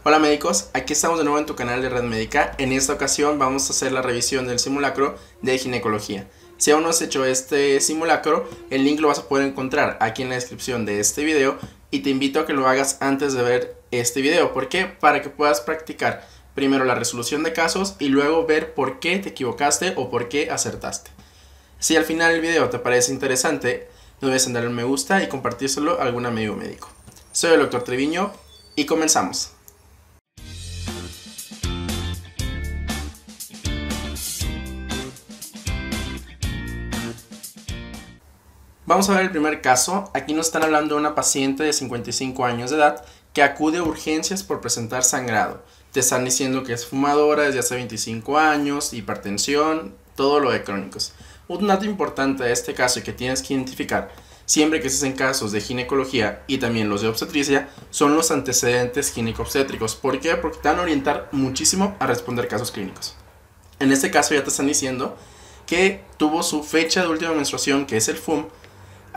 Hola médicos, aquí estamos de nuevo en tu canal de Red Médica. En esta ocasión vamos a hacer la revisión del simulacro de ginecología. Si aún no has hecho este simulacro, el link lo vas a poder encontrar aquí en la descripción de este video y te invito a que lo hagas antes de ver este video. ¿Por qué? Para que puedas practicar primero la resolución de casos y luego ver por qué te equivocaste o por qué acertaste. Si al final del video te parece interesante, no olvides en darle un me gusta y compartírselo a algún amigo médico. Soy el Dr. Treviño y comenzamos. Vamos a ver el primer caso. Aquí nos están hablando de una paciente de 55 años de edad que acude a urgencias por presentar sangrado. Te están diciendo que es fumadora desde hace 25 años, hipertensión, todo lo de crónicos. Un dato importante de este caso y que tienes que identificar siempre que estés en casos de ginecología y también los de obstetricia son los antecedentes gineco-obstétricos. ¿Por qué? Porque te van a orientar muchísimo a responder casos clínicos. En este caso ya te están diciendo que tuvo su fecha de última menstruación, que es el FUM,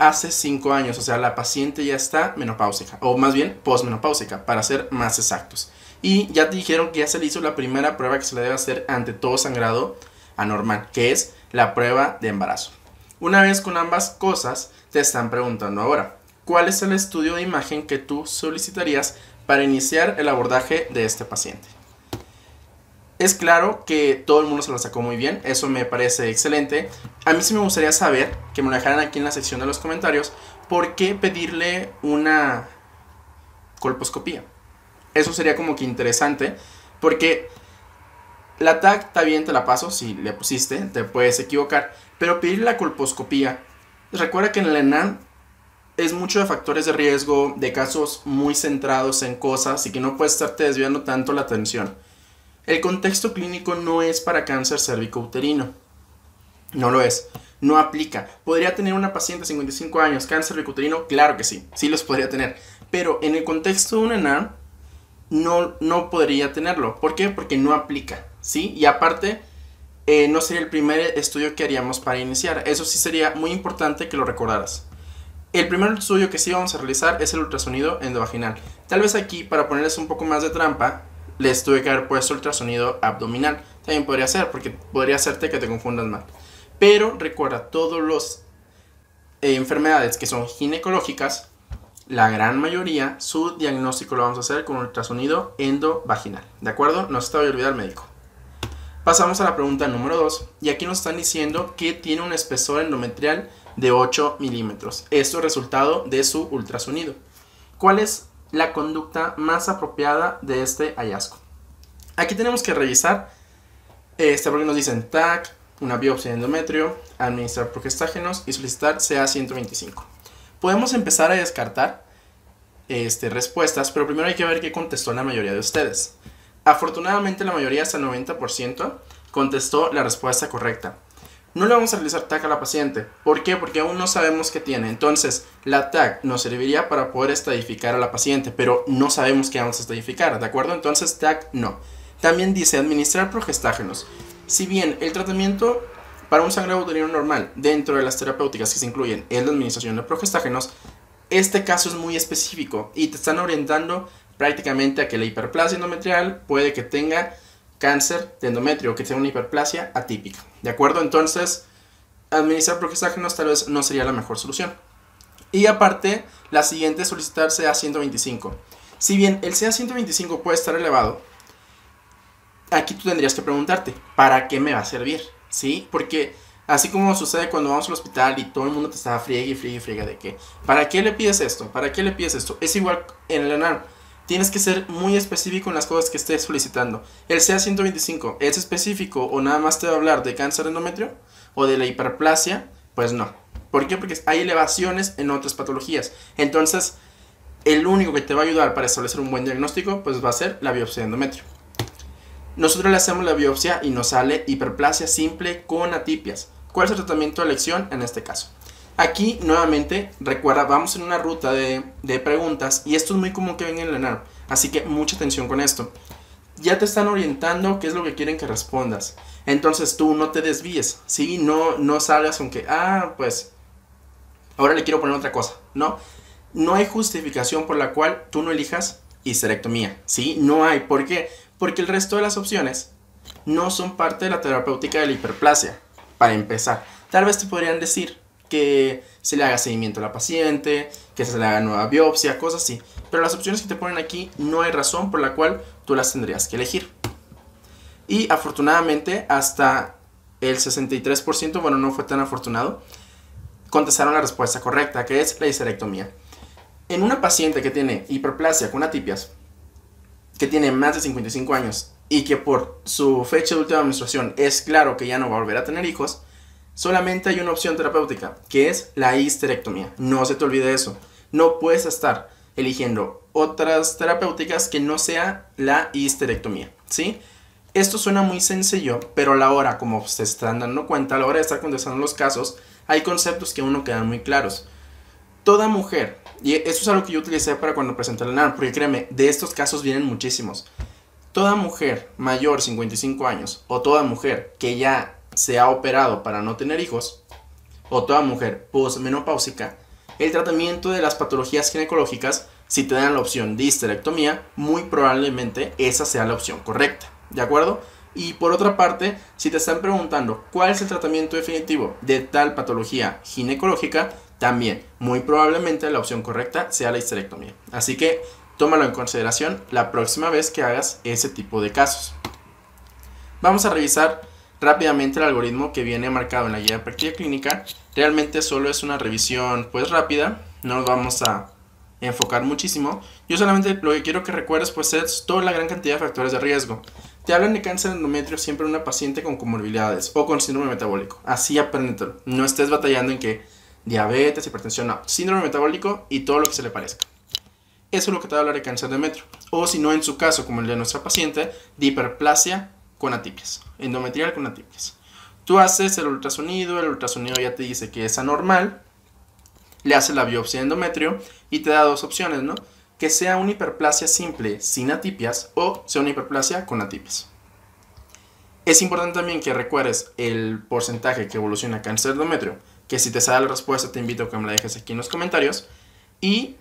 hace 5 años, o sea, la paciente ya está menopáusica, o más bien posmenopáusica, para ser más exactos. Y ya te dijeron que ya se le hizo la primera prueba que se le debe hacer ante todo sangrado anormal, que es la prueba de embarazo. Una vez con ambas cosas, te están preguntando ahora, ¿cuál es el estudio de imagen que tú solicitarías para iniciar el abordaje de este paciente? Es claro que todo el mundo se lo sacó muy bien, eso me parece excelente. A mí sí me gustaría saber, que me lo dejaran aquí en la sección de los comentarios, por qué pedirle una colposcopía. Eso sería como que interesante, porque la TAC está bien, te la paso, si le pusiste, te puedes equivocar, pero pedirle la colposcopía, recuerda que en el ENAM es mucho de factores de riesgo, de casos muy centrados en cosas y que no puedes estarte desviando tanto la atención. El contexto clínico no es para cáncer cervicouterino. No lo es. No aplica. ¿Podría tener una paciente de 55 años cáncer cervicouterino? Claro que sí. Sí los podría tener. Pero en el contexto de un ENAM no podría tenerlo. ¿Por qué? Porque no aplica. ¿Sí? Y aparte, no sería el primer estudio que haríamos para iniciar. Eso sí sería muy importante que lo recordaras. El primer estudio que sí vamos a realizar es el ultrasonido endovaginal. Tal vez aquí, para ponerles un poco más de trampa, les tuve que haber puesto ultrasonido abdominal. También podría ser, porque podría hacerte que te confundas mal. Pero recuerda, todas las enfermedades que son ginecológicas, la gran mayoría, su diagnóstico lo vamos a hacer con ultrasonido endovaginal. ¿De acuerdo? No se te vaya a olvidar, médico. Pasamos a la pregunta número 2. Y aquí nos están diciendo que tiene un espesor endometrial de 8 milímetros. Esto es resultado de su ultrasonido. ¿Cuál es la conducta más apropiada de este hallazgo? Aquí tenemos que revisar porque nos dicen TAC, una biopsia de endometrio, administrar progestágenos y solicitar CA125. Podemos empezar a descartar respuestas, pero primero hay que ver qué contestó la mayoría de ustedes. Afortunadamente la mayoría, hasta el 90%, contestó la respuesta correcta. No le vamos a realizar TAC a la paciente. ¿Por qué? Porque aún no sabemos qué tiene. Entonces, la TAC nos serviría para poder estadificar a la paciente, pero no sabemos qué vamos a estadificar, ¿de acuerdo? Entonces, TAC no. También dice administrar progestágenos. Si bien el tratamiento para un sangrado uterino normal, dentro de las terapéuticas que se incluyen, es la administración de progestágenos, este caso es muy específico y te están orientando prácticamente a que la hiperplasia endometrial puede que tenga cáncer de endometrio, que sea una hiperplasia atípica, ¿de acuerdo? Entonces, administrar progestágenos tal vez no sería la mejor solución. Y aparte, la siguiente es solicitar CA125. Si bien el CA125 puede estar elevado, aquí tú tendrías que preguntarte, ¿para qué me va a servir? ¿Sí? Porque así como sucede cuando vamos al hospital y todo el mundo te está friegue de que, ¿para qué le pides esto? ¿Para qué le pides esto? Es igual en el ENAM. Tienes que ser muy específico en las cosas que estés solicitando. ¿El CA125 es específico o nada más te va a hablar de cáncer de endometrio o de la hiperplasia? Pues no. ¿Por qué? Porque hay elevaciones en otras patologías. Entonces, el único que te va a ayudar para establecer un buen diagnóstico pues va a ser la biopsia de endometrio. Nosotros le hacemos la biopsia y nos sale hiperplasia simple con atipias. ¿Cuál es el tratamiento de elección en este caso? Aquí, nuevamente, recuerda, vamos en una ruta de preguntas y esto es muy común que venga en el ENAM, así que mucha atención con esto. Ya te están orientando qué es lo que quieren que respondas. Entonces tú no te desvíes, ¿sí? No salgas con que, pues, ahora le quiero poner otra cosa, ¿no? No hay justificación por la cual tú no elijas histerectomía, ¿sí? No hay. ¿Por qué? Porque el resto de las opciones no son parte de la terapéutica de la hiperplasia. Para empezar, tal vez te podrían decir que se le haga seguimiento a la paciente, que se le haga nueva biopsia, cosas así. Pero las opciones que te ponen aquí no hay razón por la cual tú las tendrías que elegir. Y afortunadamente hasta el 63%, bueno, no fue tan afortunado, contestaron la respuesta correcta, que es la histerectomía. En una paciente que tiene hiperplasia con atipias, que tiene más de 55 años y que por su fecha de última menstruación es claro que ya no va a volver a tener hijos, solamente hay una opción terapéutica, que es la histerectomía. No se te olvide eso. No puedes estar eligiendo otras terapéuticas que no sea la histerectomía, ¿sí? Esto suena muy sencillo, pero a la hora, como se están dando cuenta, a la hora de estar contestando los casos, hay conceptos que aún no quedan muy claros. Toda mujer, y eso es algo que yo utilicé para cuando presenté la NAR, porque créeme, de estos casos vienen muchísimos. Toda mujer mayor 55 años, o toda mujer que ya se ha operado para no tener hijos, o toda mujer posmenopáusica, el tratamiento de las patologías ginecológicas, si te dan la opción de histerectomía, muy probablemente esa sea la opción correcta, ¿de acuerdo? Y por otra parte, si te están preguntando cuál es el tratamiento definitivo de tal patología ginecológica, también muy probablemente la opción correcta sea la histerectomía. Así que tómalo en consideración la próxima vez que hagas ese tipo de casos. Vamos a revisar rápidamente el algoritmo que viene marcado en la guía de práctica clínica. Realmente solo es una revisión pues rápida, no nos vamos a enfocar muchísimo. Yo solamente lo que quiero que recuerdes pues es toda la gran cantidad de factores de riesgo. Te hablan de cáncer de endometrio siempre en una paciente con comorbilidades o con síndrome metabólico. Así apréndetelo. No estés batallando en que diabetes, hipertensión, no. Síndrome metabólico y todo lo que se le parezca. Eso es lo que te va a hablar de cáncer de endometrio. O si no, en su caso, como el de nuestra paciente, de hiperplasia con atipias. Endometrial con atipias. Tú haces el ultrasonido ya te dice que es anormal. Le haces la biopsia de endometrio y te da dos opciones, ¿no? Que sea una hiperplasia simple sin atipias o sea una hiperplasia con atipias. Es importante también que recuerdes el porcentaje que evoluciona cáncer de endometrio, que si te sale la respuesta te invito a que me la dejes aquí en los comentarios. Y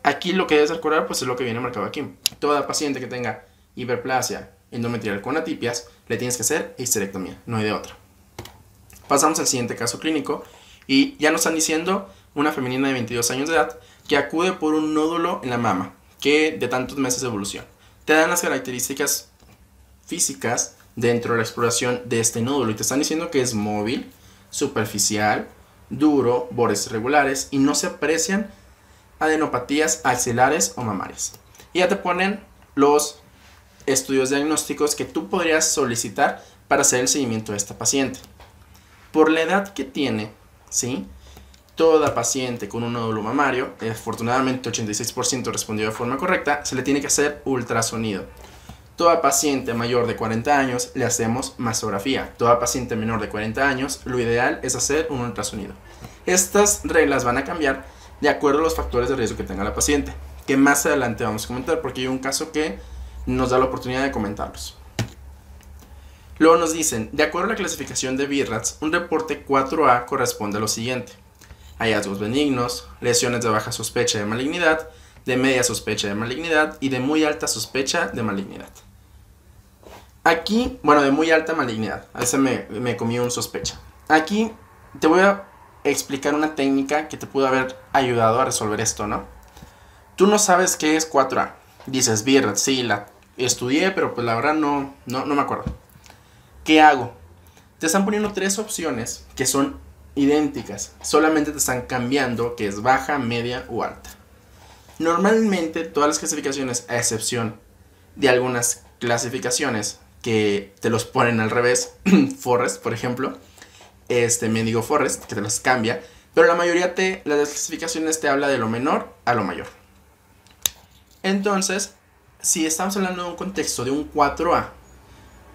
aquí lo que debes recordar pues es lo que viene marcado aquí. Toda paciente que tenga hiperplasia endometrial con atipias le tienes que hacer histerectomía, no hay de otra. Pasamos al siguiente caso clínico y ya nos están diciendo una femenina de 22 años de edad que acude por un nódulo en la mama, que de tantos meses de evolución. Te dan las características físicas dentro de la exploración de este nódulo y te están diciendo que es móvil, superficial, duro, bordes irregulares y no se aprecian adenopatías axilares o mamarias. Y ya te ponen los estudios diagnósticos que tú podrías solicitar para hacer el seguimiento de esta paciente. Por la edad que tiene, ¿sí? Toda paciente con un nódulo mamario, afortunadamente 86% respondió de forma correcta, se le tiene que hacer ultrasonido. Toda paciente mayor de 40 años le hacemos mastografía. Toda paciente menor de 40 años, lo ideal es hacer un ultrasonido. Estas reglas van a cambiar de acuerdo a los factores de riesgo que tenga la paciente, que más adelante vamos a comentar porque hay un caso que nos da la oportunidad de comentarlos. Luego nos dicen, de acuerdo a la clasificación de BIRATS, un reporte 4A corresponde a lo siguiente: hallazgos benignos, lesiones de baja sospecha de malignidad, de media sospecha de malignidad y de muy alta sospecha de malignidad. Aquí, bueno, de muy alta malignidad, a ese me comí un sospecha. Aquí te voy a explicar una técnica que te pudo haber ayudado a resolver esto, ¿no? Tú no sabes qué es 4A. Dices, BIRATS, sí, la estudié, pero pues la verdad no me acuerdo. ¿Qué hago? Te están poniendo tres opciones que son idénticas, solamente te están cambiando que es baja, media o alta. Normalmente todas las clasificaciones, a excepción de algunas clasificaciones que te los ponen al revés, Forrest por ejemplo, Mendigo Forrest, que te los cambia, pero la mayoría las clasificaciones te habla de lo menor a lo mayor. Entonces, si estamos hablando de un contexto de un 4A,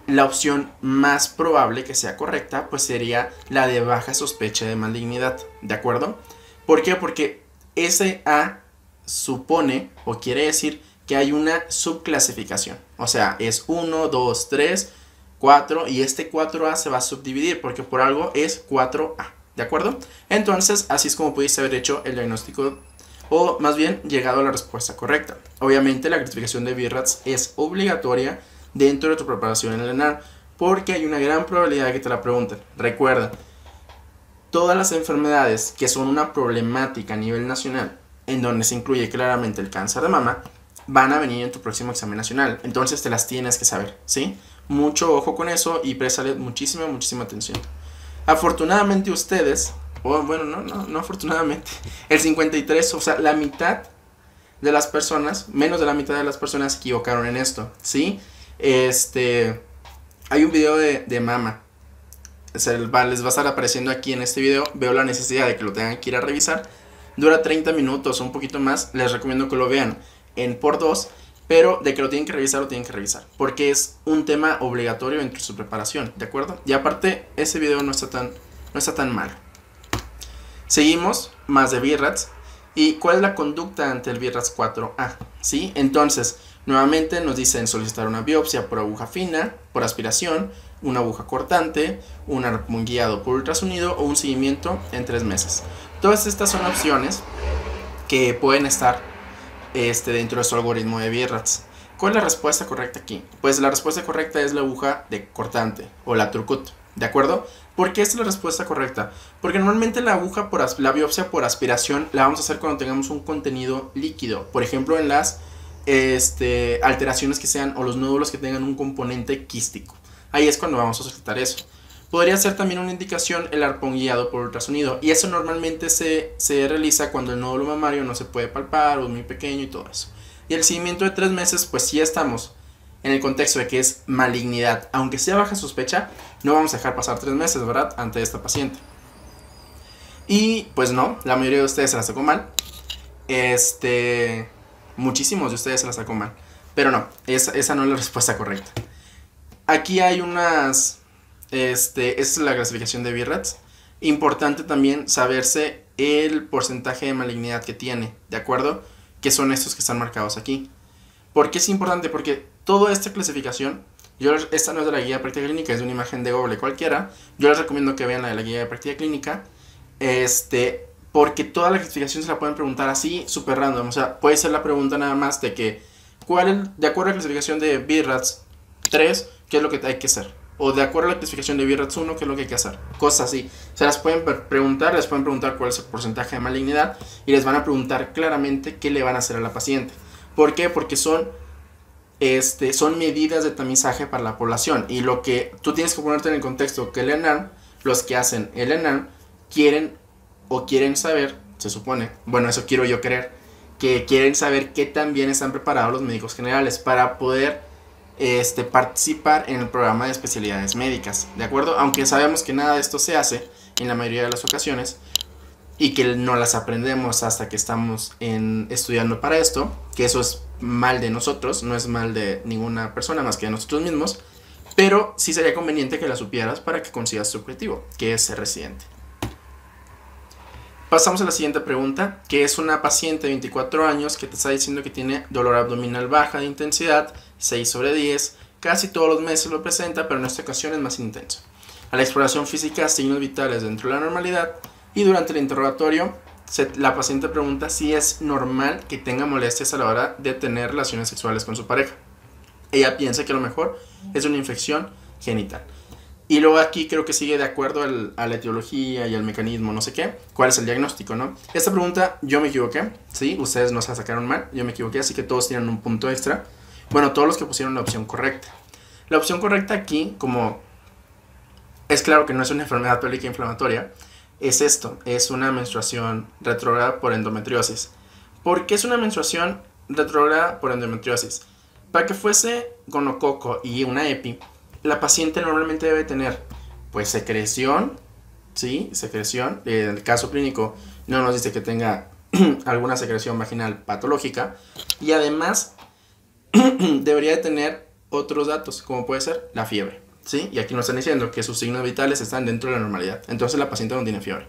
la opción más probable que sea correcta pues sería la de baja sospecha de malignidad, ¿de acuerdo? ¿Por qué? Porque ese A supone o quiere decir que hay una subclasificación, o sea, es 1, 2, 3, 4 y este 4A se va a subdividir porque por algo es 4A, ¿de acuerdo? Entonces, así es como pudiste haber hecho el diagnóstico o más bien llegado a la respuesta correcta. Obviamente la clasificación de BIRATS es obligatoria dentro de tu preparación en el ENAR, porque hay una gran probabilidad de que te la pregunten. Recuerda, todas las enfermedades que son una problemática a nivel nacional, en donde se incluye claramente el cáncer de mama, van a venir en tu próximo examen nacional. Entonces te las tienes que saber, ¿sí? Mucho ojo con eso y préstale muchísima atención. Afortunadamente ustedes, o bueno, no afortunadamente, el 53, o sea, la mitad de las personas, menos de la mitad de las personas se equivocaron en esto, ¿sí? Hay un video de mama. Les va a estar apareciendo aquí en este video. Veo la necesidad de que lo tengan que ir a revisar. Dura 30 minutos o un poquito más. Les recomiendo que lo vean en por 2. Pero de que lo tienen que revisar, lo tienen que revisar. Porque es un tema obligatorio dentro de su preparación, ¿de acuerdo? Y aparte, ese video no está tan mal. Seguimos, más de BIRATS. ¿Y cuál es la conducta ante el BIRATS 4A? ¿Sí? Entonces, nuevamente nos dicen solicitar una biopsia por aguja fina, por aspiración, una aguja cortante, un arpón guiado por ultrasonido o un seguimiento en 3 meses. Todas estas son opciones que pueden estar dentro de su algoritmo de BIRATS. ¿Cuál es la respuesta correcta aquí? Pues la respuesta correcta es la aguja de cortante o la Turcut, ¿de acuerdo? ¿Por qué es la respuesta correcta? Porque normalmente la aguja la biopsia por aspiración la vamos a hacer cuando tengamos un contenido líquido. Por ejemplo, en las alteraciones que sean o los nódulos que tengan un componente quístico. Ahí es cuando vamos a solicitar eso. Podría ser también una indicación el arpón guiado por ultrasonido. Y eso normalmente se realiza cuando el nódulo mamario no se puede palpar o es muy pequeño y todo eso. Y el seguimiento de 3 meses, pues sí estamos en el contexto de que es malignidad. Aunque sea baja sospecha, no vamos a dejar pasar 3 meses, ¿verdad? Ante esta paciente. Y pues no, la mayoría de ustedes se la sacó mal. Muchísimos de ustedes se la sacó mal. Pero no, esa no es la respuesta correcta. Aquí hay unas... esta es la clasificación de BIRATS. Importante también saberse el porcentaje de malignidad que tiene, ¿de acuerdo? Que son estos que están marcados aquí. ¿Por qué es importante? Porque toda esta clasificación, esta no es de la guía de práctica clínica, es de una imagen de Google cualquiera. Yo les recomiendo que vean la de la guía de práctica clínica. Porque toda la clasificación se la pueden preguntar así, súper random. O sea, puede ser la pregunta nada más de que, de acuerdo a la clasificación de BIRATS 3, ¿qué es lo que hay que hacer? O de acuerdo a la clasificación de BIRATS 1, ¿qué es lo que hay que hacer? Cosas así. Se las pueden preguntar, les pueden preguntar cuál es el porcentaje de malignidad y les van a preguntar claramente qué le van a hacer a la paciente. ¿Por qué? Porque son medidas de tamizaje para la población. Y lo que tú tienes que ponerte en el contexto que el ENAR, los que hacen el ENAR, quieren saber, se supone, bueno, eso quiero yo creer, que quieren saber qué tan bien están preparados los médicos generales para poder participar en el programa de especialidades médicas, ¿de acuerdo? Aunque sabemos que nada de esto se hace en la mayoría de las ocasiones y que no las aprendemos hasta que estamos estudiando para esto, que eso es mal de nosotros, no es mal de ninguna persona más que de nosotros mismos, pero sí sería conveniente que las supieras para que consigas tu objetivo, que es ser residente. Pasamos a la siguiente pregunta, que es una paciente de 24 años que te está diciendo que tiene dolor abdominal baja de intensidad, 6/10, casi todos los meses lo presenta, pero en esta ocasión es más intenso. A la exploración física, signos vitales dentro de la normalidad, y durante el interrogatorio, la paciente pregunta si es normal que tenga molestias a la hora de tener relaciones sexuales con su pareja. Ella piensa que a lo mejor es una infección genital. Y luego aquí creo que sigue de acuerdo a la etiología y al mecanismo, no sé qué, cuál es el diagnóstico, ¿no? Esta pregunta yo me equivoqué, ¿sí? Ustedes no se la sacaron mal, yo me equivoqué, así que todos tienen un punto extra. Bueno, todos los que pusieron la opción correcta. La opción correcta aquí, como es claro que no es una enfermedad pélvica inflamatoria, es esto, es una menstruación retrógrada por endometriosis. ¿Por qué es una menstruación retrógrada por endometriosis? Para que fuese gonococo y una EPI, la paciente normalmente debe tener, pues, secreción, ¿sí? Secreción. En el caso clínico no nos dice que tenga alguna secreción vaginal patológica. Y además, debería de tener otros datos, como puede ser la fiebre, ¿sí? Y aquí nos están diciendo que sus signos vitales están dentro de la normalidad. Entonces la paciente no tiene fiebre.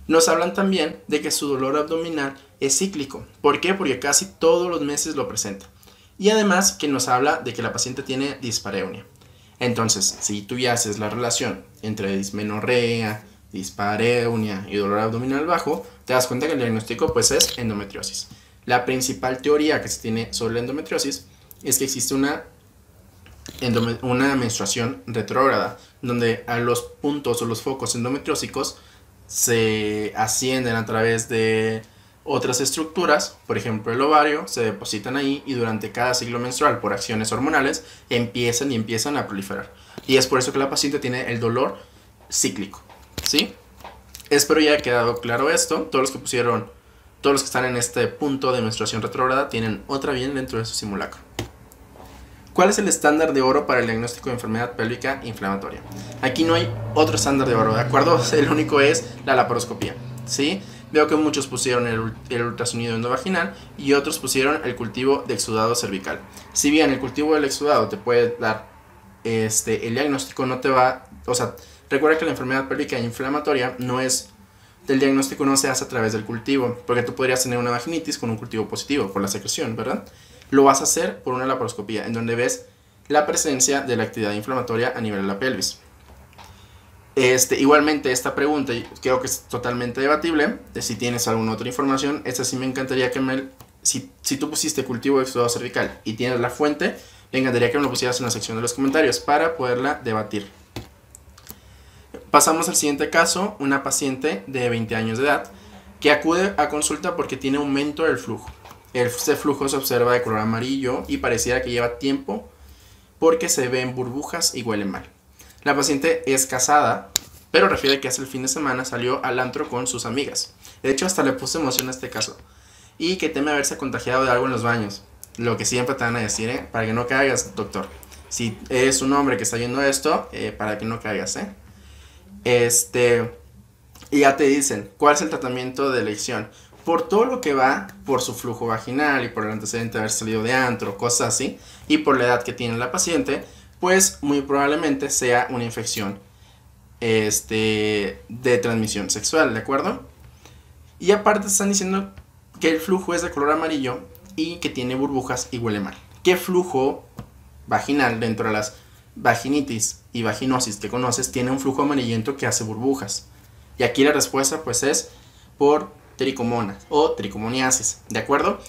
Nos hablan también de que su dolor abdominal es cíclico. ¿Por qué? Porque casi todos los meses lo presenta. Y además que nos habla de que la paciente tiene dispareunia. Entonces, si tú ya haces la relación entre dismenorrea, dispareunia y dolor abdominal bajo, te das cuenta que el diagnóstico pues es endometriosis. La principal teoría que se tiene sobre la endometriosis es que existe una menstruación retrógrada, donde a los puntos o los focos endometriósicos se ascienden a través de otras estructuras, por ejemplo el ovario, se depositan ahí y durante cada ciclo menstrual por acciones hormonales empiezan a proliferar. Y es por eso que la paciente tiene el dolor cíclico, ¿sí? Espero ya haya quedado claro esto. Todos los que están en este punto de menstruación retrógrada tienen otra bien dentro de su simulacro. ¿Cuál es el estándar de oro para el diagnóstico de enfermedad pélvica inflamatoria? Aquí no hay otro estándar de oro, ¿de acuerdo? El único es la laparoscopía, ¿sí? Veo que muchos pusieron el ultrasonido endovaginal y otros pusieron el cultivo de exudado cervical. Si bien el cultivo del exudado te puede dar el diagnóstico, no te va... O sea, recuerda que la enfermedad pélvica inflamatoria el diagnóstico no se hace a través del cultivo, porque tú podrías tener una vaginitis con un cultivo positivo, por la secreción, ¿verdad? Lo vas a hacer por una laparoscopía, en donde ves la presencia de la actividad inflamatoria a nivel de la pelvis. Igualmente esta pregunta creo que es totalmente debatible, de si tienes alguna otra información. Esta sí me encantaría que si tú pusiste cultivo de exudado cervical y tienes la fuente, me encantaría que me lo pusieras en la sección de los comentarios para poderla debatir. Pasamos al siguiente caso, una paciente de 20 años de edad que acude a consulta porque tiene aumento del flujo. Este flujo se observa de color amarillo y pareciera que lleva tiempo porque se ven burbujas y huele mal. La paciente es casada, pero refiere que hace el fin de semana salió al antro con sus amigas. De hecho, hasta le puse emoción a este caso. Y que teme haberse contagiado de algo en los baños. Lo que siempre te van a decir, para que no caigas, doctor. Si eres un hombre que está viendo esto, para que no caigas, Y ya te dicen, ¿cuál es el tratamiento de elección? Por todo lo que va, por su flujo vaginal y por el antecedente de haber salido de antro, cosas así, y por la edad que tiene la paciente, pues muy probablemente sea una infección de transmisión sexual, ¿de acuerdo? Y aparte están diciendo que el flujo es de color amarillo y que tiene burbujas y huele mal. ¿Qué flujo vaginal dentro de las vaginitis y vaginosis que conoces tiene un flujo amarillento que hace burbujas? Y aquí la respuesta pues es por tricomonas o tricomoniasis, ¿de acuerdo?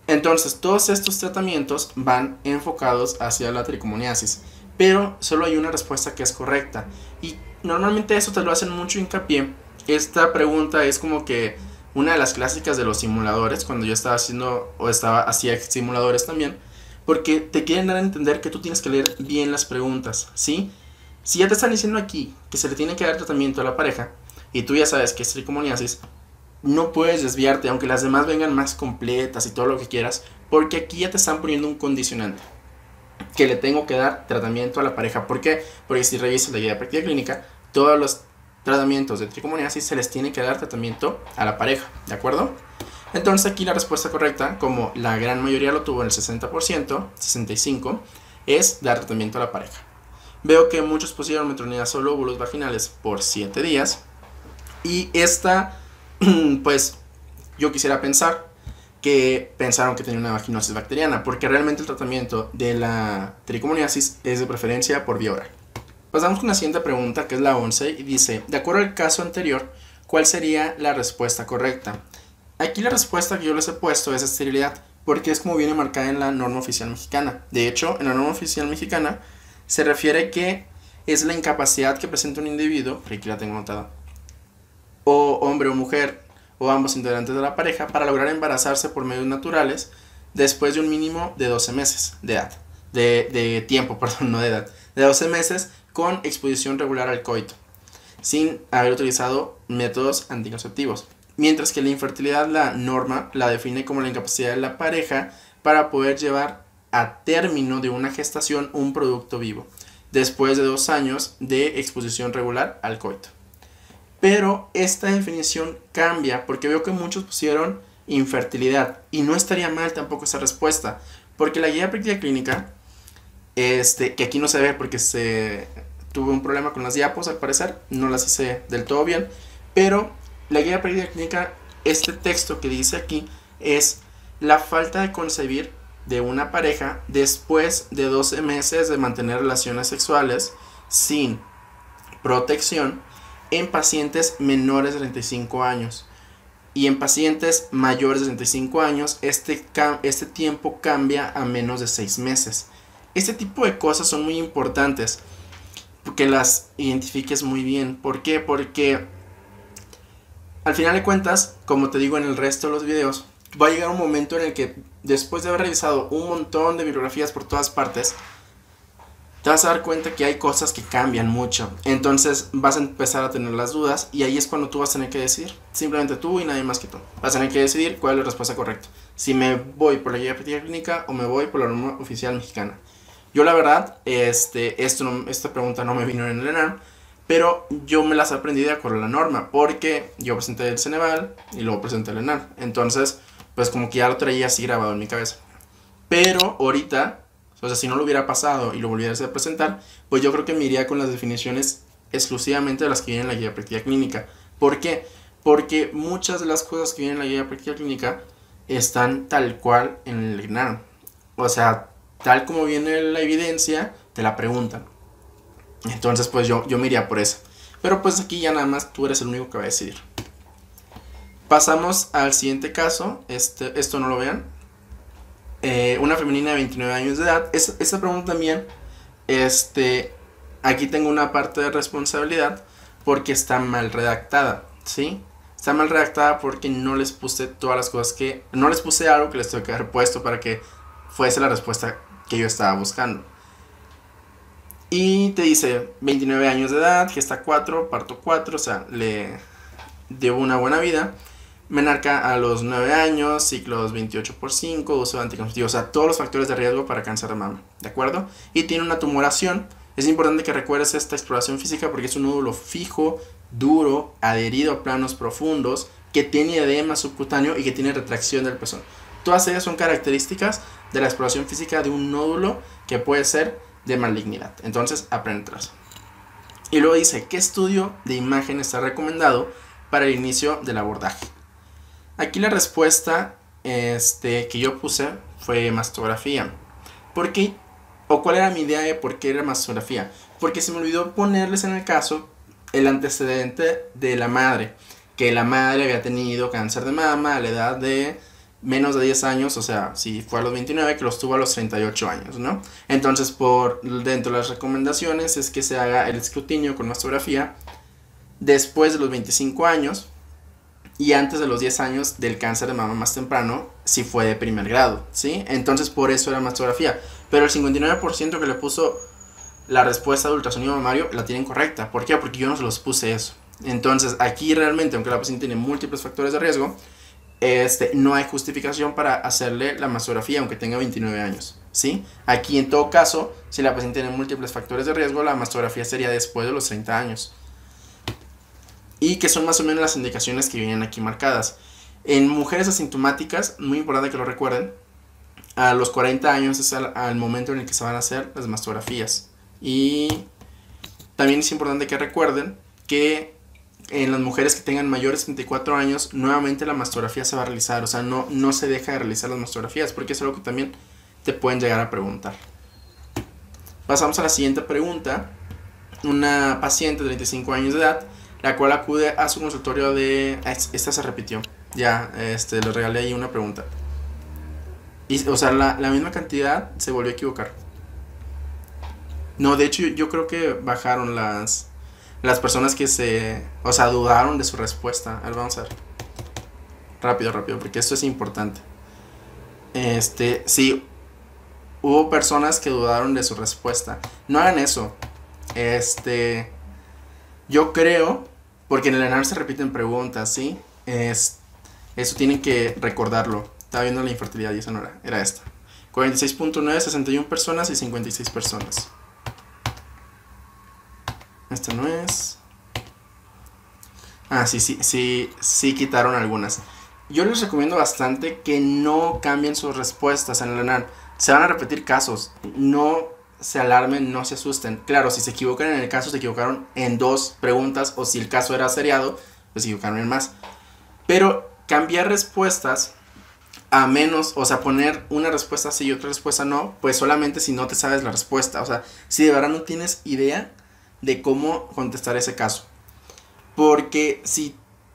Entonces todos estos tratamientos van enfocados hacia la tricomoniasis, pero solo hay una respuesta que es correcta y normalmente eso te lo hacen mucho hincapié. Esta pregunta es como que una de las clásicas de los simuladores, cuando yo hacía simuladores también, porque te quieren dar a entender que tú tienes que leer bien las preguntas, ¿sí? Si ya te están diciendo aquí que se le tiene que dar tratamiento a la pareja y tú ya sabes que es tricomoniasis, no puedes desviarte, aunque las demás vengan más completas y todo lo que quieras, porque aquí ya te están poniendo un condicionante, que le tengo que dar tratamiento a la pareja. ¿Por qué? Porque si revisas la guía de práctica clínica, todos los tratamientos de tricomoniasis se les tiene que dar tratamiento a la pareja, ¿de acuerdo? Entonces aquí la respuesta correcta, como la gran mayoría lo tuvo en el 60%, 65%, es dar tratamiento a la pareja. Veo que muchos pusieron metronidazol óvulos vaginales por 7 días, y pues yo quisiera pensar que pensaron que tenía una vaginosis bacteriana, porque realmente el tratamiento de la tricomoniasis es de preferencia por vía oral. Pasamos con la siguiente pregunta, que es la 11, y dice, de acuerdo al caso anterior, ¿cuál sería la respuesta correcta? Aquí la respuesta que yo les he puesto es esterilidad, porque es como viene marcada en la norma oficial mexicana. De hecho, en la norma oficial mexicana se refiere que es la incapacidad que presenta un individuo, por aquí la tengo anotada, o hombre o mujer, o ambos integrantes de la pareja, para lograr embarazarse por medios naturales después de un mínimo de 12 meses de edad, de tiempo, perdón, no de edad, de 12 meses con exposición regular al coito, sin haber utilizado métodos anticonceptivos. Mientras que la infertilidad, la norma la define como la incapacidad de la pareja para poder llevar a término de una gestación un producto vivo, después de 2 años de exposición regular al coito. Pero esta definición cambia porque veo que muchos pusieron infertilidad y no estaría mal tampoco esa respuesta, porque la guía de práctica clínica, que aquí no se ve porque tuve un problema con las diapos al parecer, no las hice del todo bien, pero la guía de práctica clínica, este texto que dice aquí es la falta de concebir de una pareja después de 12 meses de mantener relaciones sexuales sin protección en pacientes menores de 35 años. Y en pacientes mayores de 35 años, este tiempo cambia a menos de 6 meses. Este tipo de cosas son muy importantes que las identifiques muy bien. ¿Por qué? Porque al final de cuentas, como te digo en el resto de los videos, va a llegar un momento en el que después de haber revisado un montón de bibliografías por todas partes, te vas a dar cuenta que hay cosas que cambian mucho. Entonces vas a empezar a tener las dudas y ahí es cuando tú vas a tener que decidir. Simplemente tú y nadie más que tú. Vas a tener que decidir cuál es la respuesta correcta. Si me voy por la guía de práctica clínica o me voy por la norma oficial mexicana. Yo la verdad, esta pregunta no me vino en el ENARM, pero yo me las aprendí de acuerdo a la norma, porque yo presenté el Ceneval y luego presenté el ENARM. Entonces, pues como que ya lo traía así grabado en mi cabeza. Pero ahorita, o sea, si no lo hubiera pasado y lo volviera a presentar, pues yo creo que me iría con las definiciones exclusivamente de las que vienen en la guía de práctica clínica. ¿Por qué? Porque muchas de las cosas que vienen en la guía de práctica clínica están tal cual en el ENARM. O sea, tal como viene la evidencia, te la preguntan. Entonces, pues yo me iría por eso. Pero pues aquí ya nada más tú eres el único que va a decidir. Pasamos al siguiente caso. Esto no lo vean. Una femenina de 29 años de edad. Esta pregunta también, aquí tengo una parte de responsabilidad porque está mal redactada, ¿sí? Está mal redactada porque no les puse todas las cosas no les puse algo que les tuve que haber puesto para que fuese la respuesta que yo estaba buscando. Y te dice 29 años de edad, gesta 4, parto 4, o sea, le dio una buena vida. Menarca a los 9 años, ciclos 28/5, uso de anticonceptivos, o sea, todos los factores de riesgo para cáncer de mama, ¿de acuerdo? Y tiene una tumoración. Es importante que recuerdes esta exploración física porque es un nódulo fijo, duro, adherido a planos profundos, que tiene edema subcutáneo y que tiene retracción del pezón. Todas ellas son características de la exploración física de un nódulo que puede ser de malignidad. Entonces, apréndelas. Y luego dice, ¿qué estudio de imagen está recomendado para el inicio del abordaje? Aquí la respuesta que yo puse fue mastografía. ¿Por qué? ¿O cuál era mi idea de por qué era mastografía? Porque se me olvidó ponerles en el caso el antecedente de la madre. Que la madre había tenido cáncer de mama a la edad de menos de 10 años, o sea, si fue a los 29, que los tuvo a los 38 años, ¿no? Entonces, dentro de las recomendaciones es que se haga el escrutinio con mastografía después de los 25 años y antes de los 10 años del cáncer de mama más temprano, si fue de primer grado, ¿sí? Entonces, por eso era mastografía. Pero el 59% que le puso la respuesta de ultrasonido mamario la tienen correcta. ¿Por qué? Porque yo no se los puse eso. Entonces, aquí realmente, aunque la paciente tiene múltiples factores de riesgo, no hay justificación para hacerle la mastografía aunque tenga 29 años, ¿sí? Aquí en todo caso, si la paciente tiene múltiples factores de riesgo, la mastografía sería después de los 30 años. Y que son más o menos las indicaciones que vienen aquí marcadas. En mujeres asintomáticas, muy importante que lo recuerden, a los 40 años es al momento en el que se van a hacer las mastografías. Y también es importante que recuerden que en las mujeres que tengan mayores de 34 años, nuevamente la mastografía se va a realizar. O sea, no se deja de realizar las mastografías porque es algo que también te pueden llegar a preguntar. Pasamos a la siguiente pregunta. Una paciente de 35 años de edad, la cual acude a su consultorio de... Esta se repitió. Ya, le regalé ahí una pregunta. Y, o sea, la misma cantidad se volvió a equivocar. No, de hecho, yo creo que bajaron las personas que dudaron de su respuesta. A ver, vamos a ver. Rápido, porque esto es importante. Sí, hubo personas que dudaron de su respuesta. No hagan eso. Yo creo, porque en el ENARM se repiten preguntas, ¿sí? Eso tienen que recordarlo. Estaba viendo la infertilidad y esa no era esta. 46.9, 61 personas y 56 personas. Esta no es. Ah, sí quitaron algunas. Yo les recomiendo bastante que no cambien sus respuestas en el ENARM. Se van a repetir casos. No se alarmen, no se asusten. Claro, si se equivocan en el caso, se equivocaron en 2 preguntas. O si el caso era seriado, pues se equivocaron en más. Pero cambiar respuestas a menos, o sea, poner una respuesta sí y otra respuesta no, pues solamente si no te sabes la respuesta. O sea, si de verdad no tienes idea de cómo contestar ese caso. Porque si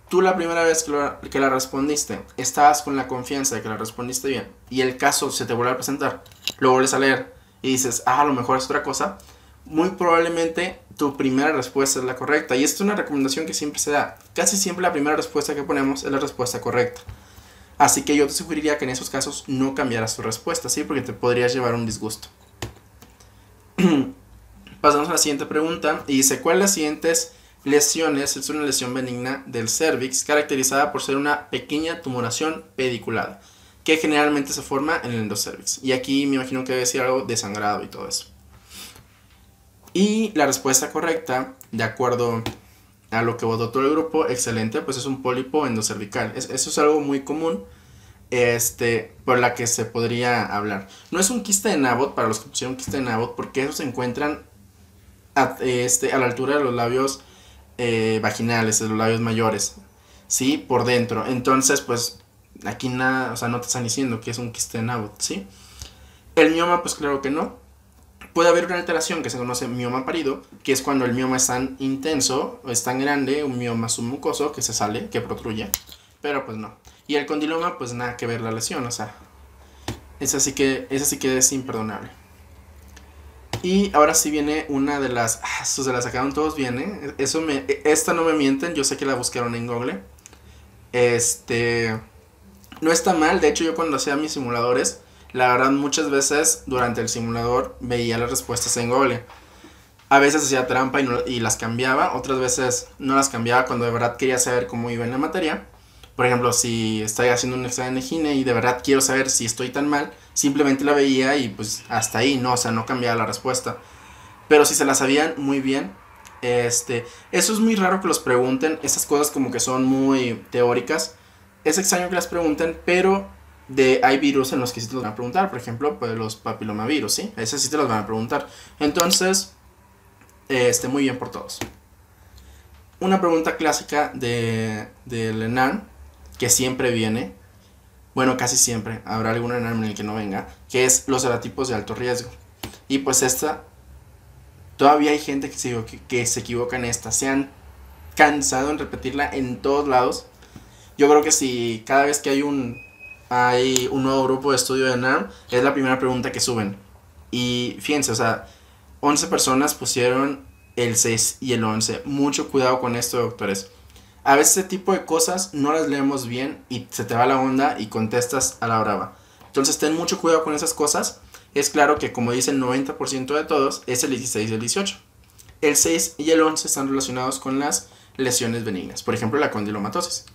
tú la primera vez que la respondiste, estabas con la confianza de que la respondiste bien, y el caso se te vuelve a presentar, lo vuelves a leer y dices, ah, a lo mejor es otra cosa, muy probablemente tu primera respuesta es la correcta. Y esto es una recomendación que siempre se da. Casi siempre la primera respuesta que ponemos es la respuesta correcta. Así que yo te sugeriría que en esos casos no cambiaras tu respuesta, ¿sí? Porque te podrías llevar un disgusto. Pasamos a la siguiente pregunta y dice, ¿cuál de las siguientes lesiones es una lesión benigna del cervix caracterizada por ser una pequeña tumoración pediculada que generalmente se forma en el endocervix? Y aquí me imagino que debe decir algo de sangrado y todo eso. Y la respuesta correcta, de acuerdo a lo que votó todo el grupo, excelente, pues es un pólipo endocervical. Eso es algo muy común, por la que se podría hablar. No es un quiste de Nabot, para los que pusieron quiste de Nabot, porque esos se encuentran a la altura de los labios vaginales, de los labios mayores, ¿sí? Por dentro. Entonces, pues, aquí nada, o sea, no te están diciendo que es un quiste de Nabot, ¿sí? El mioma, pues claro que no. Puede haber una alteración que se conoce mioma parido, que es cuando el mioma es tan intenso, o es tan grande, un mioma submucoso que se sale, que protruye, pero pues no. Y el condiloma, pues nada que ver la lesión, o sea, esa sí que es imperdonable. Y ahora sí viene una de las, se la sacaron todos bien, esta no me mienten, yo sé que la buscaron en Google. No está mal, de hecho yo cuando hacía mis simuladores, la verdad muchas veces durante el simulador veía las respuestas en Google. A veces hacía trampa y las cambiaba, otras veces no las cambiaba cuando de verdad quería saber cómo iba en la materia. Por ejemplo, si estoy haciendo un examen de gine y de verdad quiero saber si estoy tan mal, simplemente la veía y pues hasta ahí, no, o sea, no cambiaba la respuesta. Pero si se la sabían muy bien, eso es muy raro que los pregunten, esas cosas como que son muy teóricas. Es extraño que las pregunten, pero hay virus en los que sí te los van a preguntar, por ejemplo, pues los papilomavirus, ¿sí? Esos sí te los van a preguntar. Entonces, muy bien por todos. Una pregunta clásica del ENARM, que siempre viene, bueno, casi siempre, habrá algún ENARM en el que no venga, que es los serotipos de alto riesgo. Y pues todavía hay gente que se equivoca en esta, se han cansado en repetirla en todos lados. Yo creo que si cada vez que hay un nuevo grupo de estudio de ENARM, es la primera pregunta que suben. Y fíjense, o sea, 11 personas pusieron el 6 y el 11. Mucho cuidado con esto, doctores. A veces ese tipo de cosas no las leemos bien y se te va la onda y contestas a la brava. Entonces ten mucho cuidado con esas cosas. Es claro que, como dice el 90% de todos, es el 16 y el 18. El 6 y el 11 están relacionados con las lesiones benignas. Por ejemplo, la condilomatosis,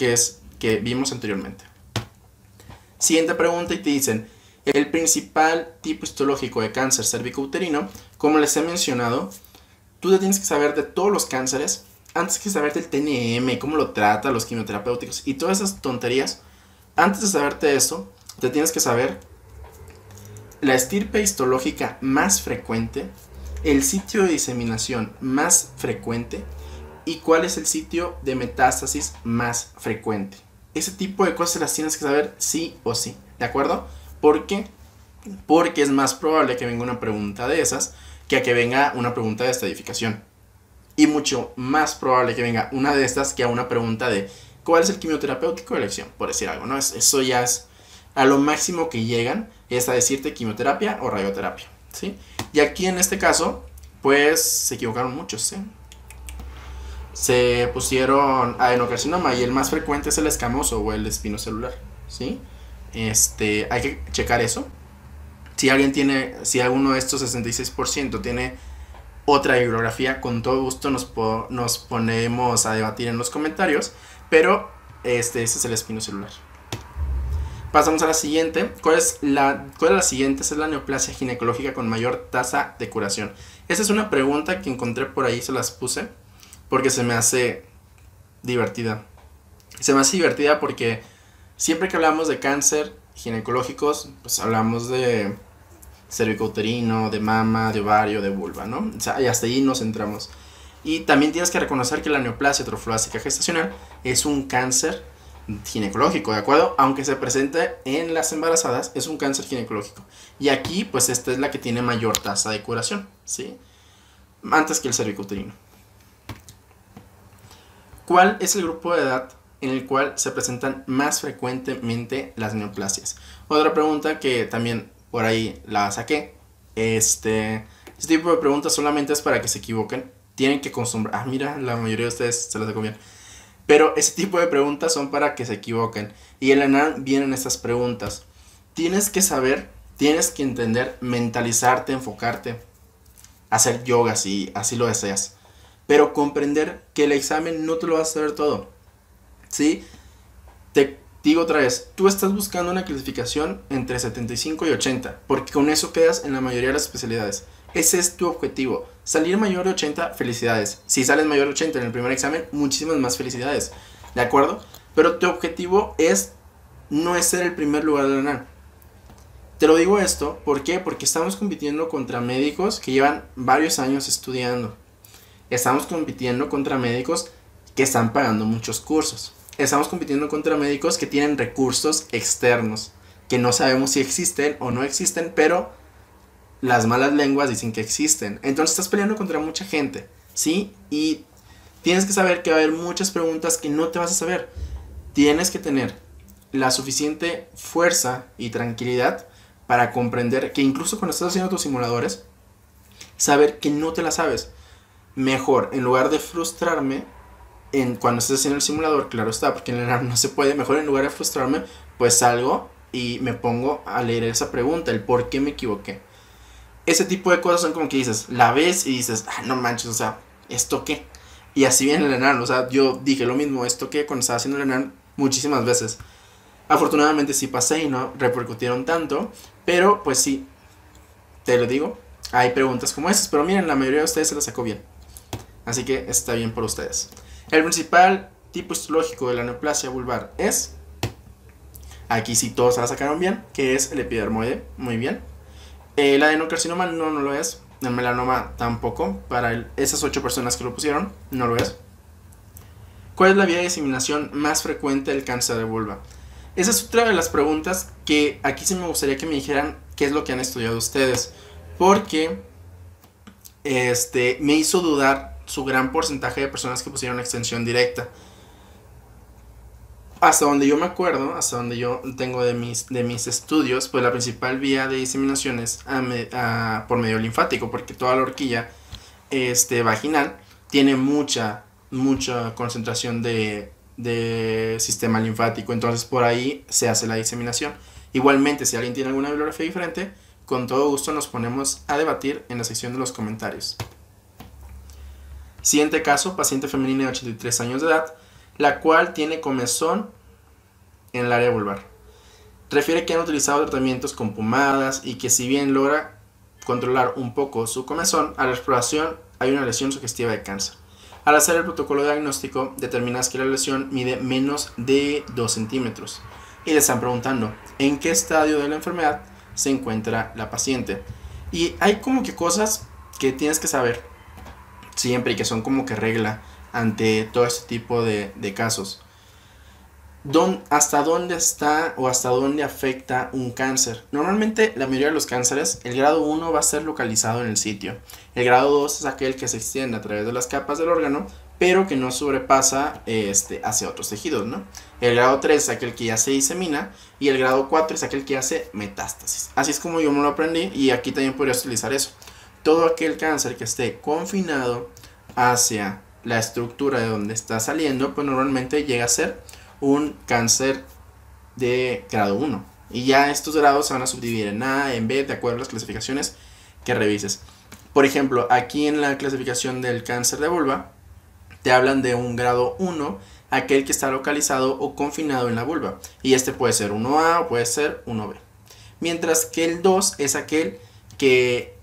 que vimos anteriormente. Siguiente pregunta y te dicen, el principal tipo histológico de cáncer cervicouterino, como les he mencionado, tú te tienes que saber de todos los cánceres, antes que saber del TNM, cómo lo trata, los quimioterapéuticos y todas esas tonterías. Antes de saberte eso, te tienes que saber la estirpe histológica más frecuente, el sitio de diseminación más frecuente y cuál es el sitio de metástasis más frecuente. Ese tipo de cosas las tienes que saber sí o sí, ¿de acuerdo? ¿Por qué? Porque es más probable que venga una pregunta de esas que a que venga una pregunta de estadificación. Y mucho más probable que venga una de estas que a una pregunta de ¿cuál es el quimioterapéutico de elección? Por decir algo, ¿no? Eso ya es a lo máximo que llegan, es a decirte quimioterapia o radioterapia, ¿sí? Y aquí en este caso, pues se equivocaron muchos, ¿sí? Se pusieron adenocarcinoma y el más frecuente es el escamoso o el espinocelular, ¿sí? Hay que checar eso. Si alguno de estos 66% tiene otra bibliografía, con todo gusto nos ponemos a debatir en los comentarios, pero ese es el espinocelular. Pasamos a la siguiente. ¿Cuál es la siguiente? Esa es la neoplasia ginecológica con mayor tasa de curación. Esa es una pregunta que encontré por ahí, se las puse porque se me hace divertida. Se me hace divertida porque siempre que hablamos de cáncer ginecológicos, pues hablamos de cervicouterino, de mama, de ovario, de vulva, ¿no? O sea, y hasta ahí nos centramos. Y también tienes que reconocer que la neoplasia trofoblásica gestacional es un cáncer ginecológico, ¿de acuerdo? Aunque se presente en las embarazadas, es un cáncer ginecológico. Y aquí, pues esta es la que tiene mayor tasa de curación, ¿sí? Antes que el cervicouterino. ¿Cuál es el grupo de edad en el cual se presentan más frecuentemente las neoplasias? Otra pregunta que también por ahí la saqué. Este tipo de preguntas solamente es para que se equivoquen. Tienen que acostumbrar. Ah, mira, la mayoría de ustedes se las sacó bien. Pero ese tipo de preguntas son para que se equivoquen. Y en la ENAR vienen estas preguntas. Tienes que saber, tienes que entender, mentalizarte, enfocarte, hacer yoga si así lo deseas. Pero comprender que el examen no te lo vas a saber todo. ¿Sí? Te digo otra vez, tú estás buscando una clasificación entre 75 y 80, porque con eso quedas en la mayoría de las especialidades. Ese es tu objetivo. Salir mayor de 80, felicidades. Si sales mayor de 80 en el primer examen, muchísimas más felicidades. ¿De acuerdo? Pero tu objetivo no es ser el primer lugar de la ENAR. Te lo digo esto, ¿por qué? Porque estamos compitiendo contra médicos que llevan varios años estudiando. Estamos compitiendo contra médicos que están pagando muchos cursos. Estamos compitiendo contra médicos que tienen recursos externos, que no sabemos si existen o no existen, pero las malas lenguas dicen que existen. Entonces estás peleando contra mucha gente, ¿sí? Y tienes que saber que va a haber muchas preguntas que no te vas a saber. Tienes que tener la suficiente fuerza y tranquilidad para comprender que incluso cuando estás haciendo tus simuladores, saber que no te la sabes. Mejor, en lugar de frustrarme cuando estés haciendo el simulador, claro está, porque en el ENAR no se puede, mejor en lugar de frustrarme, pues salgo y me pongo a leer esa pregunta, el por qué me equivoqué. Ese tipo de cosas son como que dices, la ves y dices, ah, no manches, o sea, ¿esto qué? Y así viene el ENAR, o sea, yo dije lo mismo, ¿esto qué? Cuando estaba haciendo el ENAR muchísimas veces. Afortunadamente sí pasé y no repercutieron tanto, pero pues sí, te lo digo, hay preguntas como esas, pero miren, la mayoría de ustedes se las sacó bien. Así que está bien por ustedes. El principal tipo histológico de la neoplasia vulvar es, aquí sí todos se la sacaron bien, que es el epidermoide, muy bien. El adenocarcinoma no lo es, el melanoma tampoco, para esas 8 personas que lo pusieron, no lo es. ¿Cuál es la vía de diseminación más frecuente del cáncer de vulva? Esa es otra de las preguntas que aquí sí me gustaría que me dijeran qué es lo que han estudiado ustedes, porque me hizo dudar su gran porcentaje de personas que pusieron extensión directa. Hasta donde yo me acuerdo, hasta donde yo tengo de mis estudios, pues la principal vía de diseminación es por medio linfático, porque toda la horquilla vaginal tiene mucha concentración de sistema linfático, entonces por ahí se hace la diseminación. Igualmente, si alguien tiene alguna bibliografía diferente, con todo gusto nos ponemos a debatir en la sección de los comentarios. Siguiente caso, paciente femenina de 83 años de edad, la cual tiene comezón en el área vulvar. Refiere que han utilizado tratamientos con pomadas y que si bien logra controlar un poco su comezón, a la exploración hay una lesión sugestiva de cáncer. Al hacer el protocolo diagnóstico, determinas que la lesión mide menos de 2 centímetros. Y le están preguntando, ¿en qué estadio de la enfermedad se encuentra la paciente? Y hay como que cosas que tienes que saber siempre y que son como que regla ante todo este tipo de casos. ¿Hasta dónde está o hasta dónde afecta un cáncer? Normalmente la mayoría de los cánceres, el grado 1 va a ser localizado en el sitio. El grado 2 es aquel que se extiende a través de las capas del órgano, pero que no sobrepasa hacia otros tejidos, ¿no? El grado 3 es aquel que ya se disemina y el grado 4 es aquel que hace metástasis. Así es como yo me lo aprendí y aquí también podrías utilizar eso. Todo aquel cáncer que esté confinado hacia la estructura de donde está saliendo, pues normalmente llega a ser un cáncer de grado 1. Y ya estos grados se van a subdividir en A, en B, de acuerdo a las clasificaciones que revises. Por ejemplo, aquí en la clasificación del cáncer de vulva, te hablan de un grado 1, aquel que está localizado o confinado en la vulva. Y este puede ser 1A o puede ser 1B. Mientras que el 2 es aquel que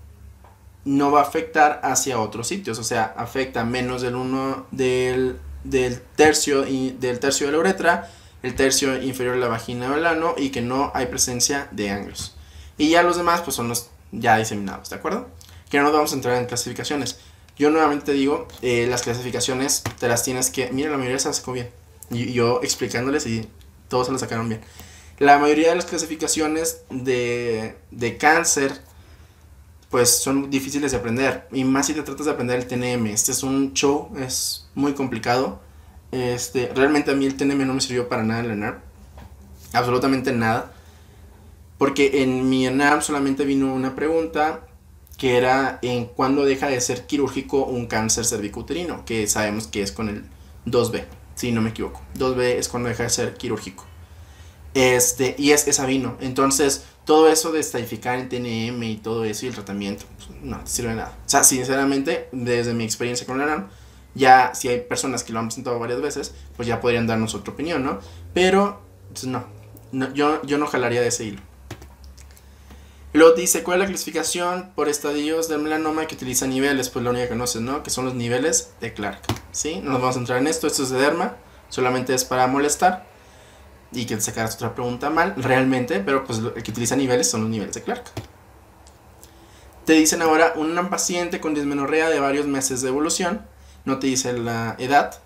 no va a afectar hacia otros sitios, o sea, afecta menos del 1 del tercio de la uretra, el tercio inferior de la vagina o el ano y que no hay presencia de ganglios. Y ya los demás pues son los ya diseminados, ¿de acuerdo? Que no nos vamos a entrar en clasificaciones. Yo nuevamente te digo, las clasificaciones te las tienes que... Mira, la mayoría se las sacó bien. Y yo explicándoles y todos se las sacaron bien. La mayoría de las clasificaciones de cáncer pues son difíciles de aprender. Y más si te tratas de aprender el TNM. Este es un show, es muy complicado. Realmente a mí el TNM no me sirvió para nada en la ENARM. Absolutamente nada. Porque en mi ENARM solamente vino una pregunta que era en cuándo deja de ser quirúrgico un cáncer cervicouterino, que sabemos que es con el 2B, si no me equivoco. 2B es cuando deja de ser quirúrgico. Y esa vino. Entonces, todo eso de estadificar el TNM y todo eso y el tratamiento, pues, no te sirve de nada. O sea, sinceramente, desde mi experiencia con la ENARM, ya si hay personas que lo han presentado varias veces, pues ya podrían darnos otra opinión, ¿no? Pero, pues no, yo no jalaría de ese hilo. Luego dice, ¿cuál es la clasificación por estadios del melanoma que utiliza niveles? Pues la única que conoces, ¿no? Que son los niveles de Clark, ¿sí? No nos vamos a entrar en esto es de derma, solamente es para molestar y que te sacaras otra pregunta mal, realmente, pero pues el que utiliza niveles son los niveles de Clark. Te dicen ahora, una paciente con dismenorrea de varios meses de evolución, no te dice la edad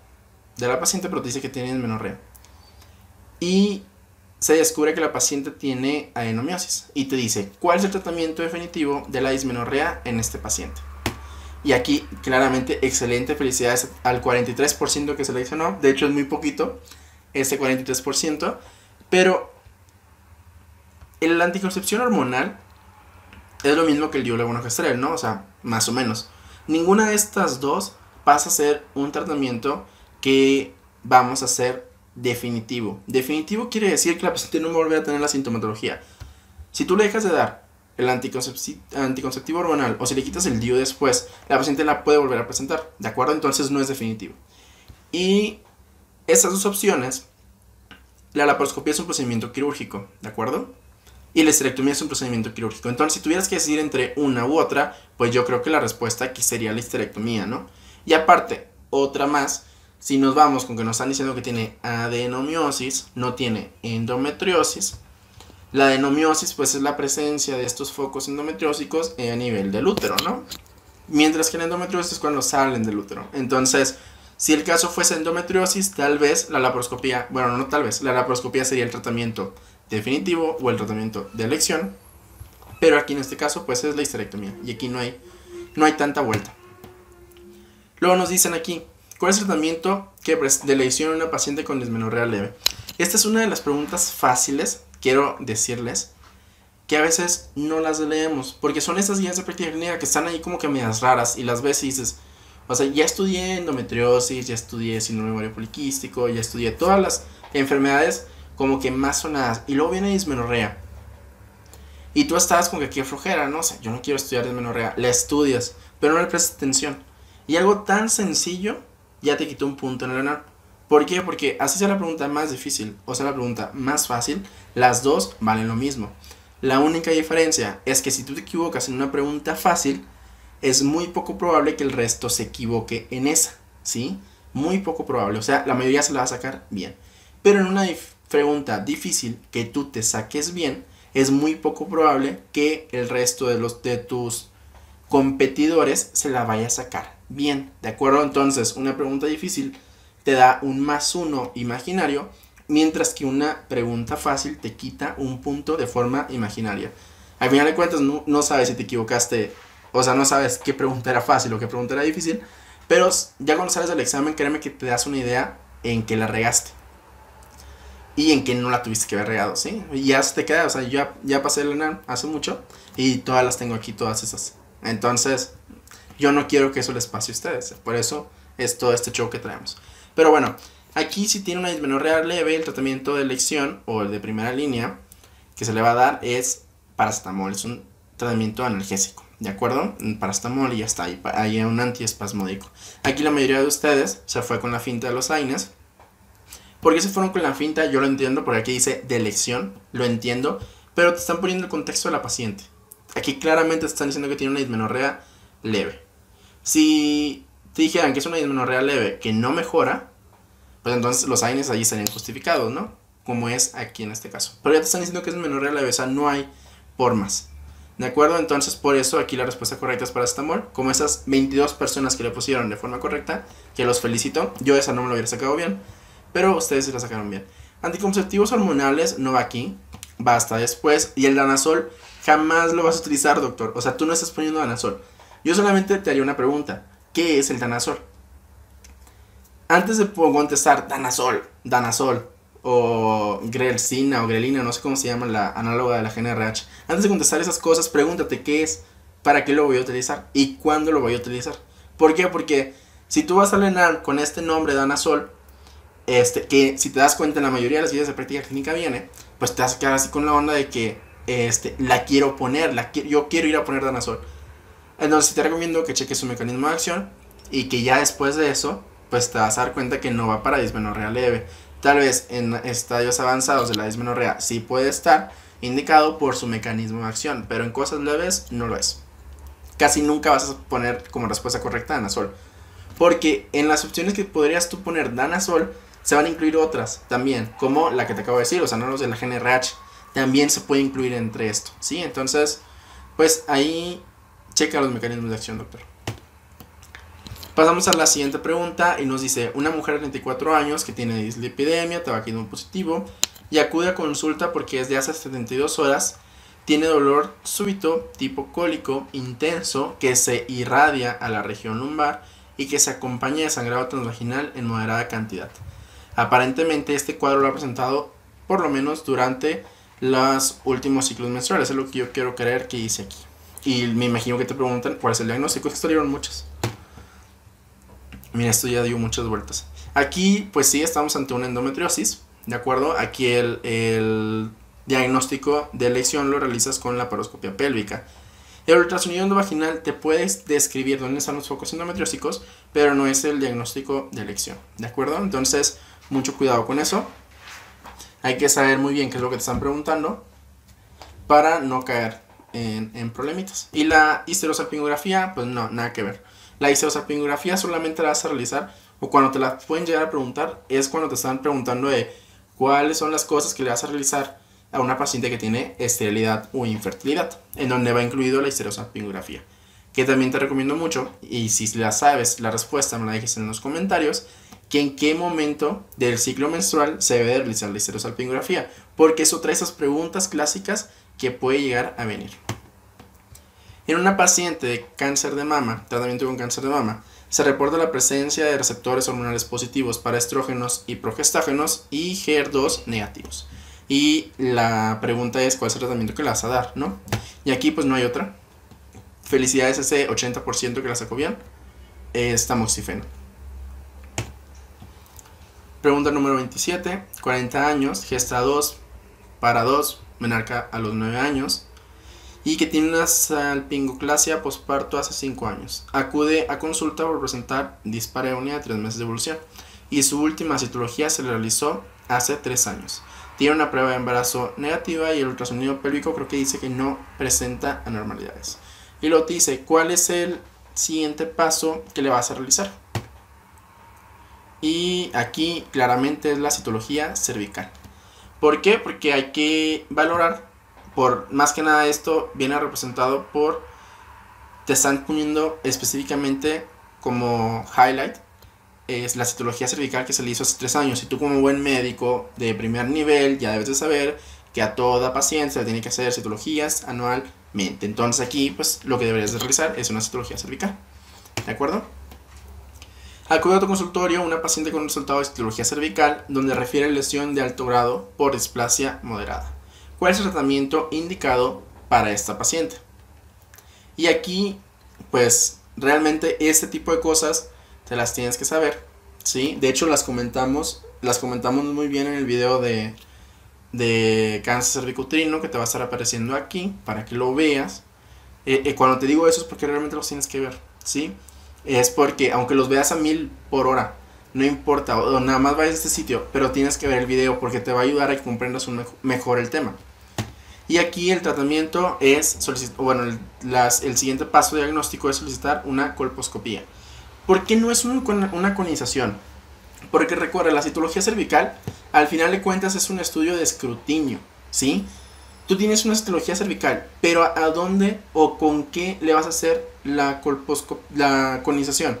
de la paciente, pero te dice que tiene dismenorrea. Y se descubre que la paciente tiene adenomiosis y te dice, ¿cuál es el tratamiento definitivo de la dismenorrea en este paciente? Y aquí, claramente, excelente, felicidades al 43% que seleccionó, de hecho es muy poquito, ese 43%, pero la anticoncepción hormonal es lo mismo que el dihidrolevonorgestrel, ¿no? O sea, más o menos. Ninguna de estas dos pasa a ser un tratamiento que vamos a hacer definitivo. Definitivo quiere decir que la paciente no va a volver a tener la sintomatología. Si tú le dejas de dar el anticonceptivo hormonal o si le quitas el DIU después, la paciente la puede volver a presentar, ¿de acuerdo? Entonces no es definitivo. Y estas dos opciones, la laparoscopía es un procedimiento quirúrgico, ¿de acuerdo? Y la histerectomía es un procedimiento quirúrgico. Entonces, si tuvieras que decidir entre una u otra, pues yo creo que la respuesta aquí sería la histerectomía, ¿no? Y aparte, otra más, si nos vamos con que nos están diciendo que tiene adenomiosis, no tiene endometriosis. La adenomiosis, pues es la presencia de estos focos endometriósicos a nivel del útero, ¿no? Mientras que la endometriosis es cuando salen del útero. Entonces, si el caso fuese endometriosis, tal vez la laparoscopía, bueno, no tal vez, la laparoscopía sería el tratamiento definitivo o el tratamiento de elección, pero aquí en este caso pues es la histerectomía y aquí no hay tanta vuelta. Luego nos dicen aquí, ¿cuál es el tratamiento de elección en una paciente con dismenorrea leve? Esta es una de las preguntas fáciles, quiero decirles, que a veces no las leemos, porque son estas guías de práctica clínica que están ahí como que medias raras y las ves y dices, o sea, ya estudié endometriosis, ya estudié síndrome ovario poliquístico, ya estudié todas las enfermedades como que más sonadas, y luego viene dismenorrea. Y tú estás con que qué flojera, ¿no? O sea, yo no quiero estudiar dismenorrea. La estudias, pero no le prestas atención. Y algo tan sencillo ya te quitó un punto en el ENARM. ¿Por qué? Porque así sea la pregunta más difícil o sea la pregunta más fácil, las dos valen lo mismo. La única diferencia es que si tú te equivocas en una pregunta fácil, es muy poco probable que el resto se equivoque en esa, ¿sí? Muy poco probable, o sea, la mayoría se la va a sacar bien. Pero en una pregunta difícil que tú te saques bien, es muy poco probable que el resto de tus competidores se la vaya a sacar bien, ¿de acuerdo? Entonces, una pregunta difícil te da un +1 imaginario, mientras que una pregunta fácil te quita un punto de forma imaginaria. Al final de cuentas, no sabes si te equivocaste, o sea, no sabes qué pregunta era fácil o qué pregunta era difícil, pero ya cuando sales del examen, créeme que te das una idea en que la regaste. Y en que no la tuviste que haber regado, ¿sí? Y ya se te queda, o sea, yo ya pasé el ENARM hace mucho y todas las tengo aquí, todas esas. Entonces, yo no quiero que eso les pase a ustedes. Por eso es todo este show que traemos. Pero bueno, aquí si tiene una dismenorrea leve, el tratamiento de elección o el de primera línea que se le va a dar es paracetamol. Es un tratamiento analgésico, ¿de acuerdo? Paracetamol y ya está, hay un antiespasmódico. Aquí la mayoría de ustedes se fue con la finta de los AINES. ¿Por qué se fueron con la finta? Yo lo entiendo, porque aquí dice de elección, lo entiendo, pero te están poniendo el contexto de la paciente. Aquí claramente te están diciendo que tiene una dismenorrea leve. Si te dijeran que es una dismenorrea leve que no mejora, pues entonces los AINES allí estarían justificados, ¿no? Como es aquí en este caso. Pero ya te están diciendo que es dismenorrea leve, o sea, no hay formas. ¿De acuerdo? Entonces, por eso aquí la respuesta correcta es paracetamol. Como esas 22 personas que le pusieron de forma correcta, que los felicito. Yo esa no me lo hubiera sacado bien, pero ustedes sí la sacaron bien. Anticonceptivos hormonales no va aquí, va hasta después. Y el danazol jamás lo vas a utilizar, doctor. O sea, tú no estás poniendo danazol. Yo solamente te haría una pregunta. ¿Qué es el danazol? Antes de contestar Danazol o Grelcina o Grelina, no sé cómo se llama la análoga de la GnRH, antes de contestar esas cosas, pregúntate qué es, para qué lo voy a utilizar y cuándo lo voy a utilizar. ¿Por qué? Porque si tú vas a llenar con este nombre Danazol, que si te das cuenta en la mayoría de las guías de práctica clínica viene, pues te vas a quedar así con la onda de que la quiero poner, yo quiero ir a poner Danazol. Entonces te recomiendo que cheques su mecanismo de acción y que ya después de eso, pues te vas a dar cuenta que no va para dismenorrea leve. Tal vez en estadios avanzados de la dismenorrea sí puede estar indicado por su mecanismo de acción, pero en cosas leves no lo es. Casi nunca vas a poner como respuesta correcta Danazol, porque en las opciones que podrías tú poner Danazol se van a incluir otras también, como la que te acabo de decir, los análogos de la GnRH, también se puede incluir entre esto, ¿sí? Entonces, pues ahí checa los mecanismos de acción, doctor. Pasamos a la siguiente pregunta y nos dice, una mujer de 34 años que tiene dislipidemia, tabaquismo positivo y acude a consulta porque desde hace 72 horas tiene dolor súbito tipo cólico intenso que se irradia a la región lumbar y que se acompaña de sangrado transvaginal en moderada cantidad. Aparentemente este cuadro lo ha presentado por lo menos durante los últimos ciclos menstruales, es lo que yo quiero creer que hice aquí. Y me imagino que te preguntan cuál es el diagnóstico, esto dieron muchos. Mira, esto ya dio muchas vueltas. Aquí, pues sí, estamos ante una endometriosis, ¿de acuerdo? Aquí el diagnóstico de elección lo realizas con la laparoscopia pélvica. El ultrasonido endovaginal te puedes describir dónde están los focos endometriósicos, pero no es el diagnóstico de elección, ¿de acuerdo? Entonces, mucho cuidado con eso. Hay que saber muy bien qué es lo que te están preguntando para no caer en problemitas. Y la histerosalpingografía, pues no, nada que ver. La histerosalpingografía solamente la vas a realizar, o cuando te la pueden llegar a preguntar, es cuando te están preguntando de cuáles son las cosas que le vas a realizar a una paciente que tiene esterilidad o infertilidad, en donde va incluido la histerosalpingografía, que también te recomiendo mucho, y si la sabes la respuesta me la dejes en los comentarios, que en qué momento del ciclo menstrual se debe realizar la histerosalpingografía, porque eso trae esas preguntas clásicas que puede llegar a venir. En una paciente de cáncer de mama, tratamiento con cáncer de mama, se reporta la presencia de receptores hormonales positivos para estrógenos y progestágenos y HER2 negativos. Y la pregunta es cuál es el tratamiento que le vas a dar, ¿no? Y aquí pues no hay otra. Felicidades a ese 80% que la sacó bien. Es tamoxifeno. Pregunta número 27. 40 años, gesta 2, para 2, menarca a los 9 años. Y que tiene una salpingoclasia posparto hace 5 años. Acude a consulta por presentar dispareunia de 3 meses de evolución. Y su última citología se le realizó hace 3 años. Tiene una prueba de embarazo negativa y el ultrasonido pélvico creo que dice que no presenta anormalidades. Y luego te dice cuál es el siguiente paso que le vas a realizar. Y aquí claramente es la citología cervical. ¿Por qué? Porque hay que valorar, más que nada esto viene representado por, te están poniendo específicamente como highlight, es la citología cervical que se le hizo hace 3 años. Y tú como buen médico de primer nivel ya debes de saber que a toda paciente se le tiene que hacer citologías anualmente. Entonces aquí pues lo que deberías de realizar es una citología cervical, ¿de acuerdo? Acude a tu consultorio una paciente con un resultado de citología cervical donde refiere lesión de alto grado por displasia moderada. ¿Cuál es el tratamiento indicado para esta paciente? Y aquí pues realmente este tipo de cosas te las tienes que saber, ¿sí? De hecho las comentamos muy bien en el video de cáncer cervicouterino que te va a estar apareciendo aquí para que lo veas. Cuando te digo eso es porque realmente los tienes que ver, ¿sí? Es porque aunque los veas a 1000 por hora, no importa, o nada más vayas a este sitio, pero tienes que ver el video porque te va a ayudar a que comprendas mejor el tema. Y aquí el tratamiento es el siguiente paso diagnóstico es solicitar una colposcopía. ¿Por qué no es una conización? Porque recuerda, la citología cervical, al final de cuentas es un estudio de escrutinio, ¿sí? Tú tienes una citología cervical, pero ¿a dónde o con qué le vas a hacer la conización?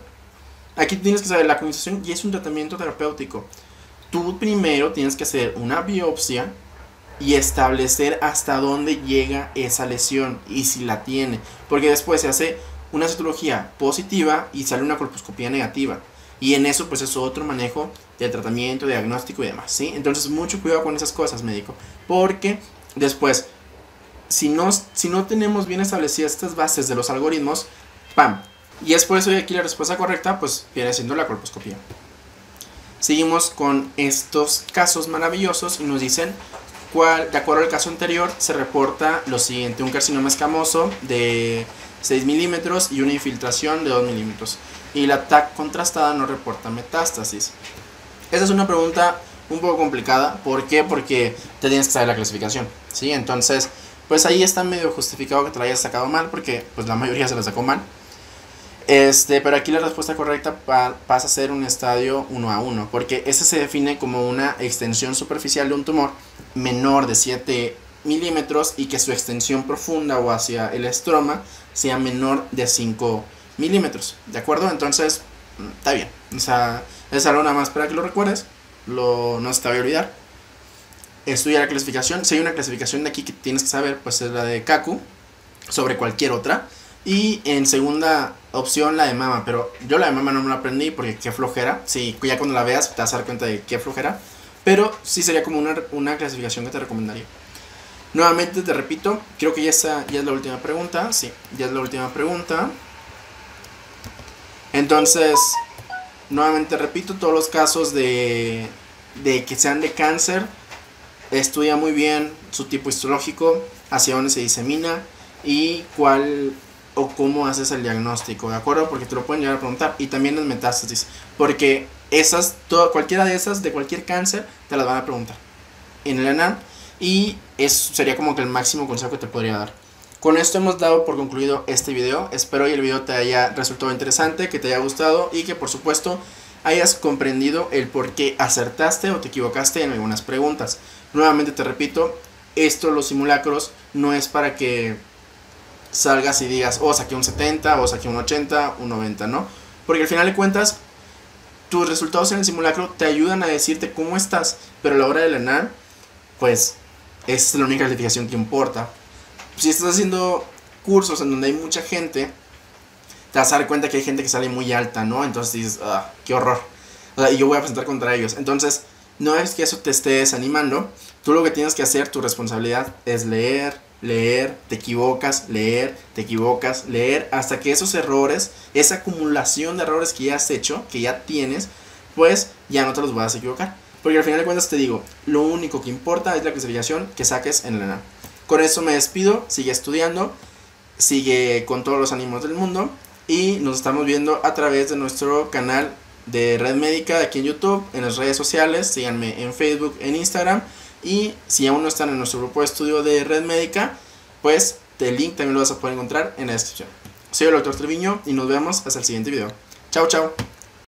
Aquí tienes que saber, la conización y es un tratamiento terapéutico. Tú primero tienes que hacer una biopsia y establecer hasta dónde llega esa lesión y si la tiene. Porque después se hace una citología positiva y sale una colposcopía negativa. Y en eso pues es otro manejo de tratamiento, de diagnóstico y demás, ¿sí? Entonces mucho cuidado con esas cosas, médico, porque después, si no tenemos bien establecidas estas bases de los algoritmos, ¡pam! Y es por eso que aquí la respuesta correcta pues viene siendo la colposcopía. Seguimos con estos casos maravillosos y nos dicen, de acuerdo al caso anterior, se reporta lo siguiente: un carcinoma escamoso de 6 milímetros y una infiltración de 2 milímetros. Y la TAC contrastada no reporta metástasis. Esa es una pregunta un poco complicada. ¿Por qué? Porque te tienes que saber la clasificación, ¿sí? Entonces, pues ahí está medio justificado que te la hayas sacado mal, porque pues la mayoría se la sacó mal. Pero aquí la respuesta correcta pasa a ser un estadio 1A1, porque ese se define como una extensión superficial de un tumor menor de 7 milímetros y que su extensión profunda o hacia el estroma sea menor de 5 milímetros, ¿de acuerdo? Entonces, está bien, o sea, es algo nada más para que lo recuerdes, no se te vaya a olvidar. Estudia la clasificación. Si hay una clasificación de aquí que tienes que saber, pues es la de Kaku sobre cualquier otra. Y en segunda opción la de mama, pero yo la de mama no me la aprendí porque qué flojera. Sí, ya cuando la veas te vas a dar cuenta de qué flojera, pero sí sería como una clasificación que te recomendaría. Nuevamente te repito, creo que ya es la última pregunta. Sí, ya es la última pregunta. Entonces, nuevamente repito, todos los casos de que sean de cáncer, estudia muy bien su tipo histológico, hacia dónde se disemina y cuál o cómo haces el diagnóstico, ¿de acuerdo? Porque te lo pueden llegar a preguntar. Y también las metástasis, porque cualquiera de esas, de cualquier cáncer, te las van a preguntar en el ENAR. Y eso sería como que el máximo consejo que te podría dar. Con esto hemos dado por concluido este video. Espero que el video te haya resultado interesante, que te haya gustado y que por supuesto hayas comprendido el por qué acertaste o te equivocaste en algunas preguntas. Nuevamente te repito, los simulacros, no es para que salgas y digas, oh, saqué un 70, o saqué un 80, un 90, ¿no? Porque al final de cuentas, tus resultados en el simulacro te ayudan a decirte cómo estás, pero a la hora de ENAR, pues, es la única calificación que importa. Si estás haciendo cursos en donde hay mucha gente, te vas a dar cuenta que hay gente que sale muy alta, ¿no? Entonces dices, qué horror. O sea, y yo voy a presentar contra ellos. Entonces, no es que eso te esté desanimando. Tú lo que tienes que hacer, tu responsabilidad, es leer, te equivocas, leer, hasta que esos errores, esa acumulación de errores que ya has hecho, que ya tienes, pues ya no te los vas a equivocar. Porque al final de cuentas te digo, lo único que importa es la clasificación que saques en el ENAR. Con eso me despido, sigue estudiando, sigue con todos los ánimos del mundo y nos estamos viendo a través de nuestro canal de Red Médica aquí en YouTube, en las redes sociales. Síganme en Facebook, en Instagram, y si aún no están en nuestro grupo de estudio de Red Médica, pues el link también lo vas a poder encontrar en la descripción. Soy el Dr. Treviño y nos vemos hasta el siguiente video. Chao, chao.